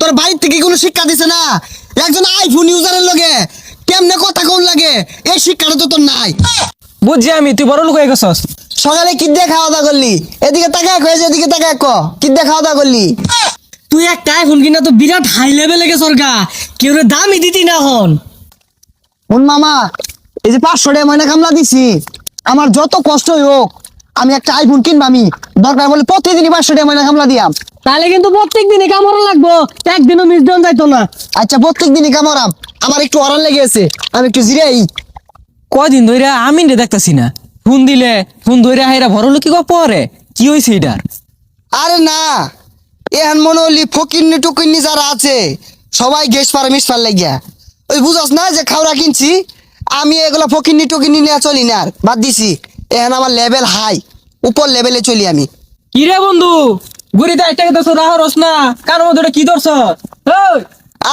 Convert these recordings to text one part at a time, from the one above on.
তোর বাড়ির থেকে কোনো শিক্ষা দিছে না? একজন আইফোন ইউজারের লগে কেমনে কথা কোন লাগে এই শিক্ষাটা তো তোর নাই। বুঝছি আমি, তুই বড় লোক হয়ে গেছস। সকালে কি দিয়ে খাওয়া দাওয়া করলি? এদিকে তাকায় কয়েছে, এদিকে তাকায় ক কি দিয়ে খাওয়া দাওয়া করলি? তুই একটা আইফোন কিনা তো বিরাট হাই লেভেলে গেছর গা, কেউ দামই দিতি না হন। শুন মামা, এই যে 500 টাকা ময়না কামলা দিছি, আমার যত কষ্টই হোক আমি একটা আইফোন কিনবো। আমি দরকার বলে প্রতিদিনই 500 টাকা ময়না কামলা দিয়াম। তাহলে কিন্তু প্রত্যেক দিনে কামড় লাগবো, একদিনও মিস দেন যাইতো না। আচ্ছা প্রত্যেক দিনই কামড়াম, আমার একটু অরান লেগে আছে, আমি একটু জিরাই। কয়দিন ধরে আমি দেখতাছি না, ফোন ধরে হাইরা বড় লোক কি পরে কি হয়েছে এটার? আরে না, এখন মনে হলি ফকিন্নি টুকিন্নি যারা আছে সবাই গ্যাস পারে মিসপার লাগিয়া। ওই বুঝস না যে খাওয়া কিনছি, আমি এগুলা ফকিন্নি টুকিন্নি নিয়ে চলি না, আর বাদ দিছি। এখন আমার লেভেল হাই, উপর লেভেলে চলি আমি। কি রে বন্ধু, গুড়িতে একটা কথা তোর রাহরস না, কার মধ্যে কি ধরছ?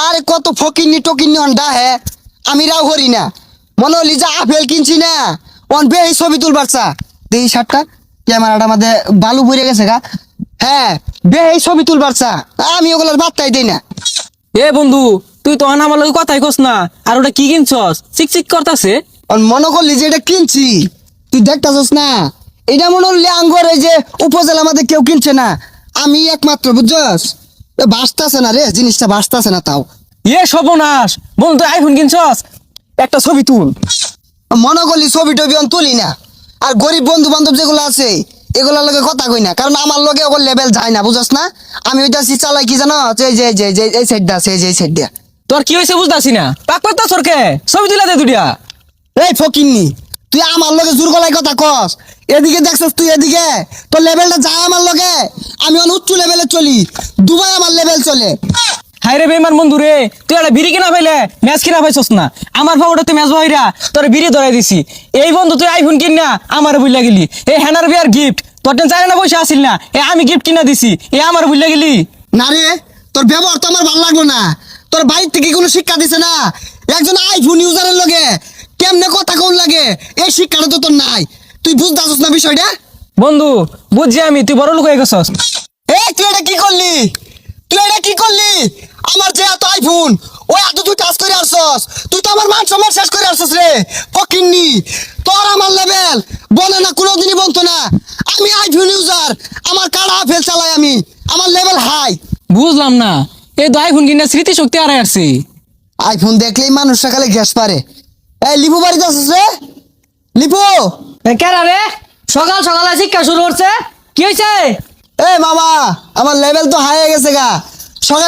আরে কত ফকিন্নি টকিন্নি অন্ডা হে, আমি রাও করি না। মনে হলি যে আপেল কিনছি না, অন বেই ছবি তুলবার চা দেই শার্টটা ক্যামেরাটা মধ্যে বালু পড়ে গেছে গা। হ্যাঁ বেই ছবি তুলবার চা, আমি ওগুলার বার্তাই দেই না। এ বন্ধু, তুই তো আমার লগে কথাই কস না, আর ওটা কি কিনছস? চিকচিক করতাছে। অন মনে করলি যে এটা কিনছি, তুই দেখতাছস না? এটা মনে হলি আঙ্গর এই যে উপজেলা আমাদের কেউ কিনছে না, আমি একমাত্র, বুঝছস? বাঁচতাছে না রে, জিনিসটা বাঁচতাছে না। তাও এ সর্বনাশ বন্ধু, তুই আইফোন কিনছস, একটা ছবি তুল। মনে করলি ছবি টবি অন তুলি না, আর গরিব বন্ধু বান্ধব যেগুলো আছে এগুলোর লগে কথা কই না, কারণ আমার লগে ওর লেভেল যায় না, বুঝছ না? আমি ওইটা চালাই কি জানো, এই যে এই সাইডটা আছে, এই যে এই সাইড দিয়া। তোর কি হয়েছে বুঝতাছি না, পাক পাক সরকে ছবি তুলে দে দুটিয়া। এই ফকিন্নি, তুই আমার লগে জোর গলায় কথা কস? এদিকে দেখছস তুই, এদিকে তোর লেভেলটা যায় আমার লগে। আমি অন উচ্চ লেভেলে চলি, দুবাই আমার লেভেল চলে। হাই রে বেমান বন্ধু রে, তুই একটা বিড়ি কিনা পাইলে ম্যাচ কিনা পাইছস না, আমার ফাউডাতে ম্যাচ ভাইরা তোর বিড়ি ধরাই দিছি। এই বন্ধু তুই আইফোন কিন না আমার বুঝলা গেলি, এই হ্যানার বিয়ার গিফট তোর টেন চাই না পয়সা আসিল না, এ আমি গিফট কিনা দিছি, এ আমার বুঝলা গেলি। না রে, তোর ব্যবহার তো আমার ভালো লাগলো না। তোর বাড়ির থেকে কোনো শিক্ষা দিছে না? একজন আইফোন ইউজারের লগে কেমনে কথা কোন লাগে এই শিক্ষাটা তো তোর নাই। তুই বুঝতেছস না বিষয়টা? বন্ধু বুঝছি আমি, তুই বড় লোক হয়ে গেছস। এই তুই এটা কি করলি? তুই এটা কি করলি? আমার যে এত আইফোন, ওই এত তুই টাচ করে আসছস, তুই তো আমার মান সম্মান শেষ করে আসছস রে ফকিন্নি। তোর আমার লেভেল বলে না, কোনোদিনই বলতো না। আমি আইফোন ইউজার, আমার কাড়া ফেল চালাই আমি, আমার লেভেল হাই। বুঝলাম না, এই তো আইফোন কিনা স্মৃতি শক্তি আর আসছে। আইফোন দেখলেই মানুষ সকালে গ্যাস পারে। এই লিপু বাড়িতে আসছিস রে? লিপু, কেরা রে, সকাল সকালে শিক্ষা শুরু করছে, কি হয়েছে? এই মামা, আমার লেভেল তো হাই হয়ে গেছে গা। সকালে